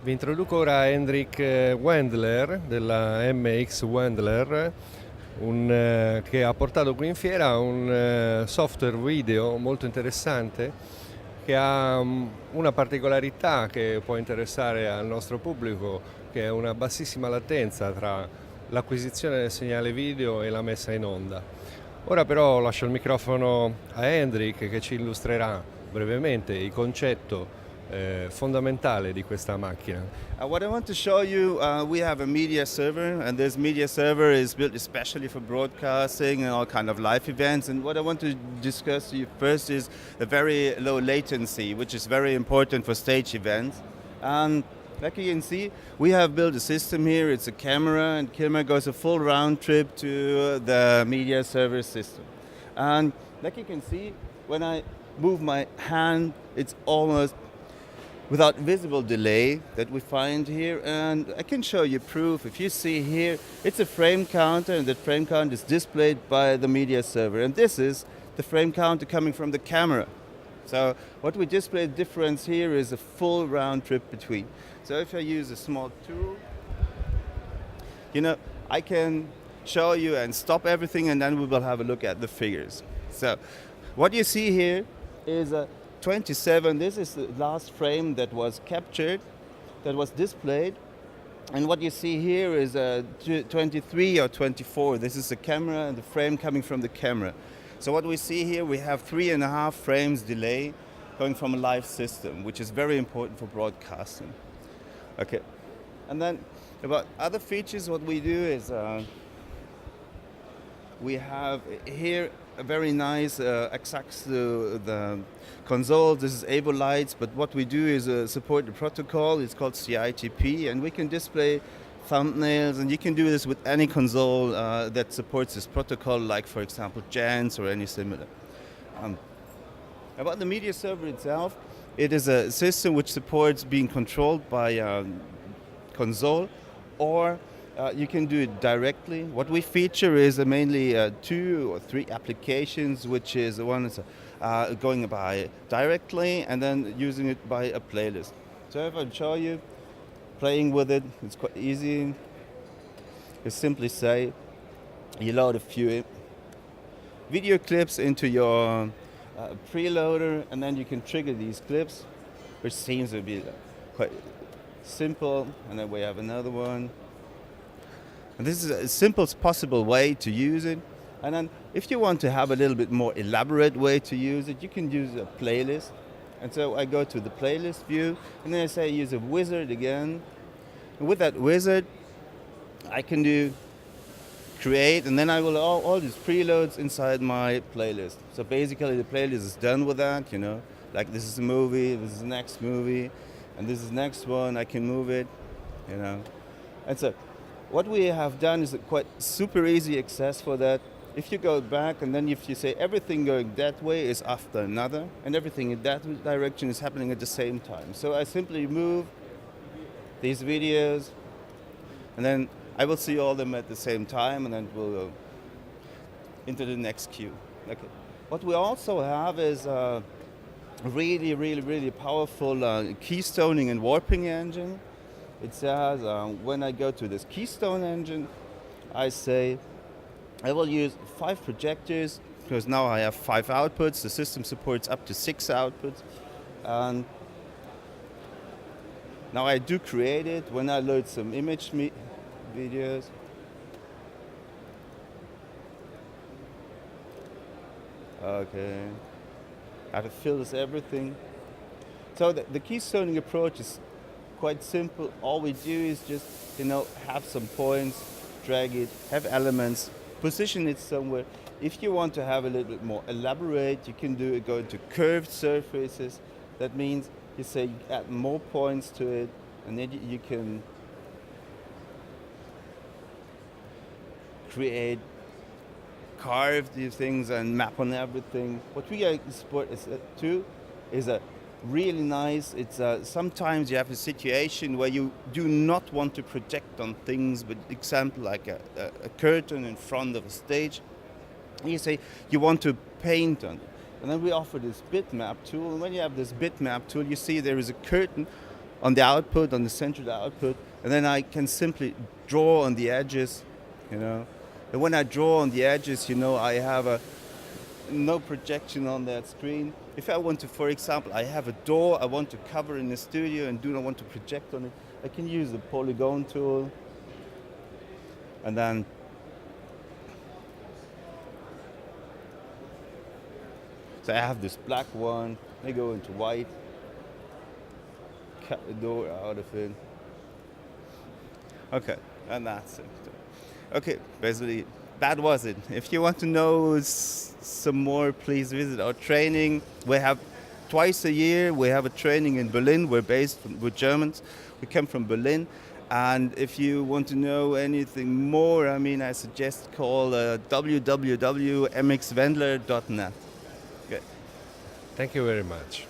Vi introduco ora Hendrik Wendler della MX Wendler, che ha portato qui in fiera un software video molto interessante che ha una particolarità che può interessare al nostro pubblico, che è una bassissima latenza tra l'acquisizione del segnale video e la messa in onda. Ora però lascio il microfono a Hendrik che ci illustrerà brevemente il concetto fondamentale di questa macchina. What I want to show you, we have a media server, and this media server is built especially for broadcasting and all kind of live events. And what I want to discuss to you first is a very low latency, which is very important for stage events. And like you can see, we have built a system here. It's a camera, and camera goes a full round trip to the media server system. And like you can see, when I move my hand, it's almost without visible delay that we find here, and I can show you proof. If you see here, it's a frame counter, and that frame count is displayed by the media server, and this is the frame counter coming from the camera. So what we display difference here is a full round trip between. So if I use a small tool, I can show you and stop everything, and then we will have a look at the figures. So what you see here is a 27, this is the last frame that was captured, that was displayed. And what you see here is a 23 or 24. This is the camera and the frame coming from the camera. So what we see here, we have 3.5 frames delay going from a live system, which is very important for broadcasting. Okay. And then about other features, what we do is we have here a very nice access to the console. This is able lights, but what we do is support the protocol. It's called CITP, and we can display thumbnails, and you can do this with any console that supports this protocol, like for example Jans or any similar. About the media server itself, it is a system which supports being controlled by a console, or you can do it directly. What we feature is mainly 2 or 3 applications, which is one is going by directly and then using it by a playlist. So if I show you playing with it, it's quite easy. You simply say you load a few video clips into your preloader, and then you can trigger these clips, which seems to be quite simple. And then we have another one. And this is a simplest possible way to use it. And then if you want to have a little bit more elaborate way to use it, you can use a playlist. And so I go to the playlist view, and then I say use a wizard again. And with that wizard, I can do create, and then I will all these preloads inside my playlist. So basically the playlist is done with that, like this is a movie, this is the next movie, and this is the next one, I can move it, And so what we have done is a quite super easy access for that. If you go back, and then if you say everything going that way is after another, and everything in that direction is happening at the same time. So I simply move these videos, and then I will see all of them at the same time, and then we'll go into the next queue. Okay. What we also have is a really, really, really powerful keystoning and warping engine. It says when I go to this keystone engine, I say I will use 5 projectors, because now I have 5 outputs. The system supports up to 6 outputs. And now I do create it when I load some image videos. Okay. I have to filter everything. So the keystoning approach is quite simple. All we do is just, have some points, drag it, have elements, position it somewhere. If you want to have a little bit more elaborate, you can go into curved surfaces. That means you say you add more points to it, and then you can create carved these things and map on everything. What we export is a really nice. It's sometimes you have a situation where you do not want to project on things, but example like a curtain in front of a stage. You say you want to paint on it, and then we offer this bitmap tool. And when you have this bitmap tool, you see there is a curtain on the output, on the central output, and then I can simply draw on the edges, you know. And when I draw on the edges, you know, I have no projection on that screen. If I want to, for example, I have a door I want to cover in the studio and do not want to project on it, I can use the polygon tool, and then so I have this black one, I go into white, cut the door out of it. Okay, and that's it. Okay, basically that was it. If you want to know some more, please visit our training. We have twice a year, we have a training in Berlin. We're Germans. We come from Berlin. And if you want to know anything more, I mean, I suggest call www.mxwendler.net. Okay. Thank you very much.